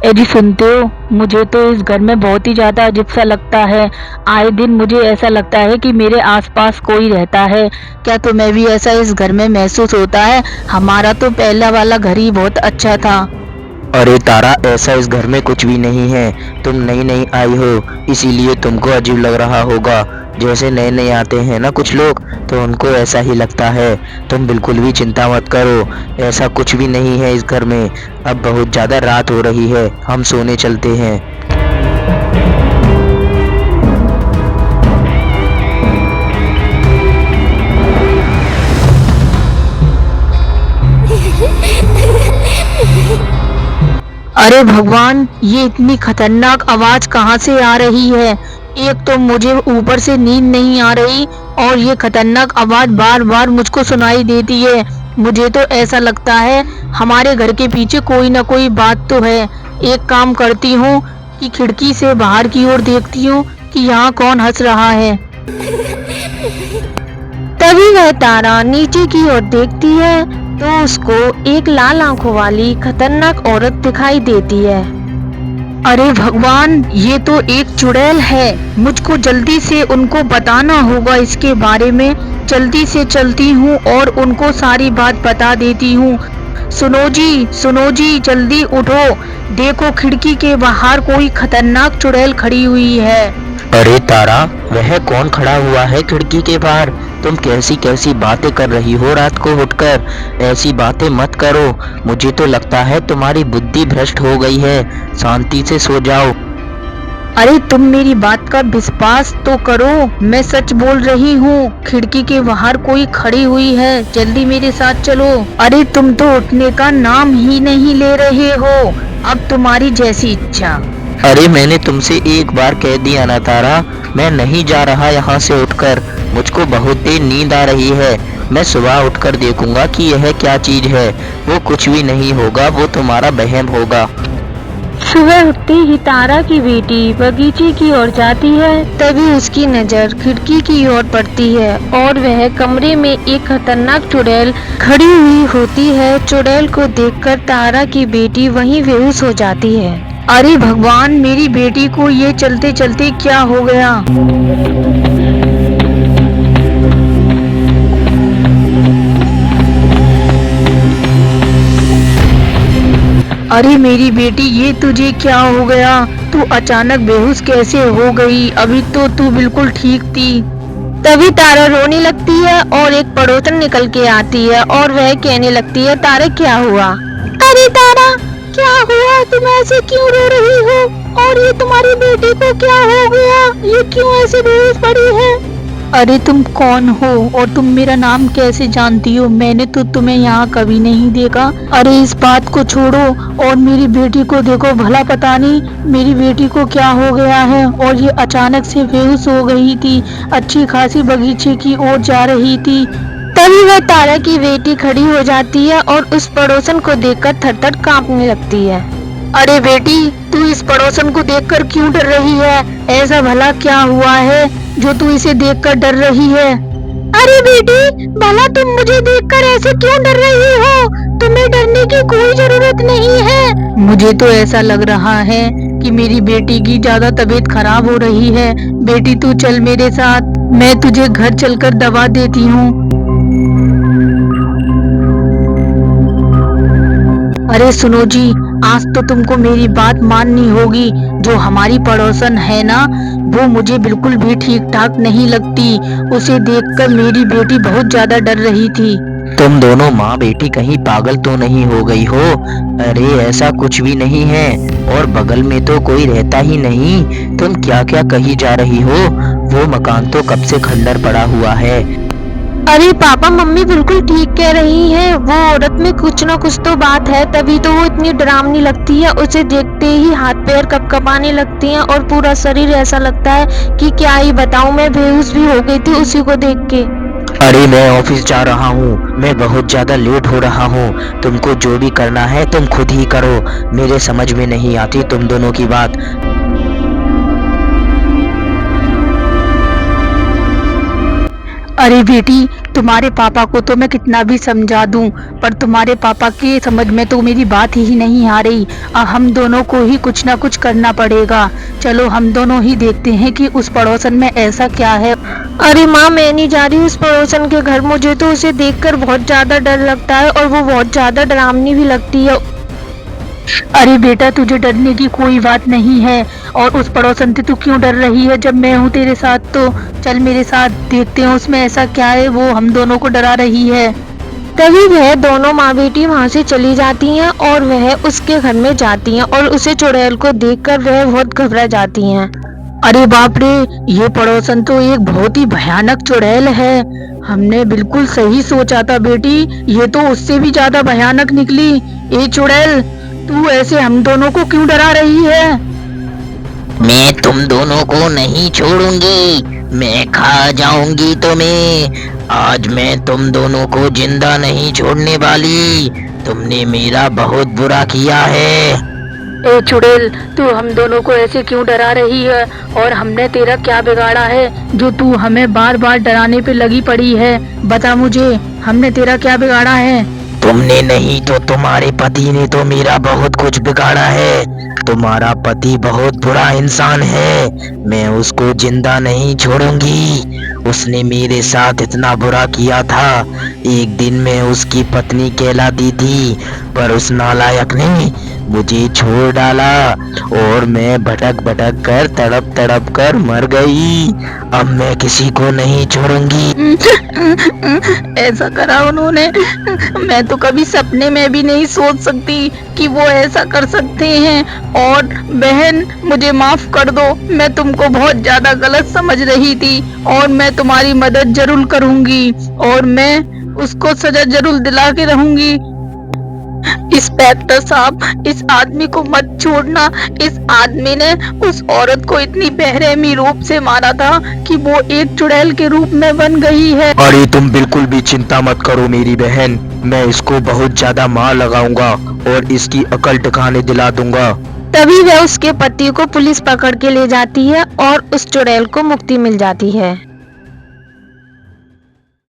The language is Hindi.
ए जी सुनते हो? मुझे तो इस घर में बहुत ही ज़्यादा अजीब सा लगता है। आए दिन मुझे ऐसा लगता है कि मेरे आसपास कोई रहता है। क्या तुम्हें भी ऐसा इस घर में महसूस होता है? हमारा तो पहला वाला घर ही बहुत अच्छा था। अरे तारा, ऐसा इस घर में कुछ भी नहीं है। तुम नई नई आई हो, इसीलिए तुमको अजीब लग रहा होगा। जैसे नए नए आते हैं ना कुछ लोग, तो उनको ऐसा ही लगता है। तुम बिल्कुल भी चिंता मत करो, ऐसा कुछ भी नहीं है इस घर में। अब बहुत ज़्यादा रात हो रही है, हम सोने चलते हैं। अरे भगवान, ये इतनी खतरनाक आवाज कहाँ से आ रही है? एक तो मुझे ऊपर से नींद नहीं आ रही और ये खतरनाक आवाज बार बार मुझको सुनाई देती है। मुझे तो ऐसा लगता है हमारे घर के पीछे कोई ना कोई बात तो है। एक काम करती हूँ कि खिड़की से बाहर की ओर देखती हूँ कि यहाँ कौन हंस रहा है। तभी वह तारा नीचे की ओर देखती है तो उसको एक लाल आंखों वाली खतरनाक औरत दिखाई देती है। अरे भगवान, ये तो एक चुड़ैल है। मुझको जल्दी से उनको बताना होगा इसके बारे में। जल्दी से चलती हूँ और उनको सारी बात बता देती हूँ। सुनो जी, जल्दी उठो। देखो खिड़की के बाहर कोई खतरनाक चुड़ैल खड़ी हुई है। अरे तारा, वह कौन खड़ा हुआ है खिड़की के बाहर? तुम कैसी कैसी बातें कर रही हो रात को उठकर? ऐसी बातें मत करो। मुझे तो लगता है तुम्हारी बुद्धि भ्रष्ट हो गई है। शांति से सो जाओ। अरे तुम मेरी बात का विश्वास तो करो, मैं सच बोल रही हूँ। खिड़की के बाहर कोई खड़ी हुई है, जल्दी मेरे साथ चलो। अरे तुम तो उठने का नाम ही नहीं ले रहे हो। अब तुम्हारी जैसी इच्छा। अरे मैंने तुमसे एक बार कह दिया ना तारा, मैं नहीं जा रहा यहाँ से उठकर। मुझको बहुत देर नींद आ रही है। मैं सुबह उठकर देखूंगा कि यह क्या चीज है। वो कुछ भी नहीं होगा, वो तुम्हारा वहम होगा। सुबह उठते ही तारा की बेटी बगीचे की ओर जाती है। तभी उसकी नजर खिड़की की ओर पड़ती है और वह कमरे में एक खतरनाक चुड़ैल खड़ी हुई होती है। चुड़ैल को देखकर तारा की बेटी वहीं बेहोश हो जाती है। अरे भगवान, मेरी बेटी को ये चलते चलते क्या हो गया? अरे मेरी बेटी, ये तुझे क्या हो गया? तू अचानक बेहोश कैसे हो गई? अभी तो तू बिल्कुल ठीक थी। तभी तारा रोने लगती है और एक पड़ोसन निकल के आती है और वह कहने लगती है, तारा क्या हुआ? अरे तारा, क्या हुआ? तुम ऐसे क्यों रो रही हो? और ये तुम्हारी बेटी को क्या हो गया? ये क्यों ऐसे बेहोश पड़ी है? अरे तुम कौन हो और तुम मेरा नाम कैसे जानती हो? मैंने तो तुम्हें यहाँ कभी नहीं देखा। अरे इस बात को छोड़ो और मेरी बेटी को देखो, भला पता नहीं मेरी बेटी को क्या हो गया है और ये अचानक से बेहोश हो गई थी। अच्छी खासी बगीचे की ओर जा रही थी। तभी वह तारा की बेटी खड़ी हो जाती है और उस पड़ोसन को देखकर थर-थर कांपने लगती है। अरे बेटी, तू इस पड़ोसन को देखकर क्यों डर रही है? ऐसा भला क्या हुआ है जो तू इसे देखकर डर रही है? अरे बेटी, भला तुम मुझे देखकर ऐसे क्यों डर रही हो? तुम्हें डरने की कोई जरूरत नहीं है। मुझे तो ऐसा लग रहा है कि मेरी बेटी की ज्यादा तबीयत खराब हो रही है। बेटी तू चल मेरे साथ, मैं तुझे घर चलकर दवा देती हूँ। अरे सुनो जी, आज तो तुमको मेरी बात माननी होगी। जो हमारी पड़ोसन है ना, वो मुझे बिल्कुल भी ठीक ठाक नहीं लगती। उसे देखकर मेरी बेटी बहुत ज्यादा डर रही थी। तुम दोनों माँ बेटी कहीं पागल तो नहीं हो गई हो? अरे ऐसा कुछ भी नहीं है, और बगल में तो कोई रहता ही नहीं। तुम क्या क्या कही जा रही हो? वो मकान तो कब से खंडर पड़ा हुआ है। अरे पापा, मम्मी बिल्कुल ठीक कह रही हैं। वो औरत में कुछ ना कुछ तो बात है, तभी तो वो इतनी डरावनी लगती है। उसे देखते ही हाथ पैर कपकपाने लगते हैं और पूरा शरीर ऐसा लगता है कि क्या ही बताऊं, मैं बेहोश भी हो गई थी उसी को देख के। अरे मैं ऑफिस जा रहा हूँ, मैं बहुत ज्यादा लेट हो रहा हूँ। तुमको जो भी करना है तुम खुद ही करो। मेरे समझ में नहीं आती तुम दोनों की बात। अरे बेटी, तुम्हारे पापा को तो मैं कितना भी समझा दूं, पर तुम्हारे पापा के समझ में तो मेरी बात ही नहीं आ रही। हम दोनों को ही कुछ ना कुछ करना पड़ेगा। चलो हम दोनों ही देखते हैं कि उस पड़ोसन में ऐसा क्या है। अरे माँ, मैं नहीं जा रही उस पड़ोसन के घर। मुझे तो उसे देखकर बहुत ज्यादा डर लगता है और वो बहुत ज्यादा डरावनी भी लगती है। अरे बेटा, तुझे डरने की कोई बात नहीं है। और उस पड़ोसन से तू क्यों डर रही है जब मैं हूँ तेरे साथ? तो चल मेरे साथ, देखते हैं उसमें ऐसा क्या है वो हम दोनों को डरा रही है। तभी वह दोनों माँ बेटी वहाँ से चली जाती हैं और वह उसके घर में जाती हैं और उसे चुड़ैल को देखकर वह बहुत घबरा जाती हैं। अरे बाप रे, ये पड़ोसन तो एक बहुत ही भयानक चुड़ैल है। हमने बिल्कुल सही सोचा था बेटी, ये तो उससे भी ज्यादा भयानक निकली। ए चुड़ैल, तू ऐसे हम दोनों को क्यों डरा रही है? मैं तुम दोनों को नहीं छोड़ूंगी, मैं खा जाऊंगी तुम्हें। आज मैं तुम दोनों को जिंदा नहीं छोड़ने वाली। तुमने मेरा बहुत बुरा किया है। ए चुड़ैल, तू हम दोनों को ऐसे क्यों डरा रही है? और हमने तेरा क्या बिगाड़ा है जो तू हमें बार बार डराने पे लगी पड़ी है? बता मुझे, हमने तेरा क्या बिगाड़ा है? तुमने नहीं तो तुम्हारे पति ने तो मेरा बहुत कुछ बिगाड़ा है। तुम्हारा पति बहुत बुरा इंसान है, मैं उसको जिंदा नहीं छोड़ूंगी। उसने मेरे साथ इतना बुरा किया था। एक दिन मैं उसकी पत्नी कहलाती थी, पर उस नालायक ने मुझे छोड़ डाला और मैं भटक भटक कर तड़प तड़प कर मर गई। अब मैं किसी को नहीं छोड़ूंगी। ऐसा करा उन्होंने? मैं तो कभी सपने में भी नहीं सोच सकती कि वो ऐसा कर सकते हैं। और बहन, मुझे माफ कर दो, मैं तुमको बहुत ज्यादा गलत समझ रही थी और मैं तुम्हारी मदद जरूर करूंगी और मैं उसको सजा जरूर दिला के रहूंगी। इंस्पेक्टर साहब, इस आदमी को मत छोड़ना। इस आदमी ने उस औरत को इतनी बेरहमी रूप से मारा था कि वो एक चुड़ैल के रूप में बन गई है। अरे तुम बिल्कुल भी चिंता मत करो मेरी बहन, मैं इसको बहुत ज्यादा मार लगाऊंगा और इसकी अकल ठिकाने दिला दूंगा। तभी वह उसके पति को पुलिस पकड़ के ले जाती है और उस चुड़ैल को मुक्ति मिल जाती है।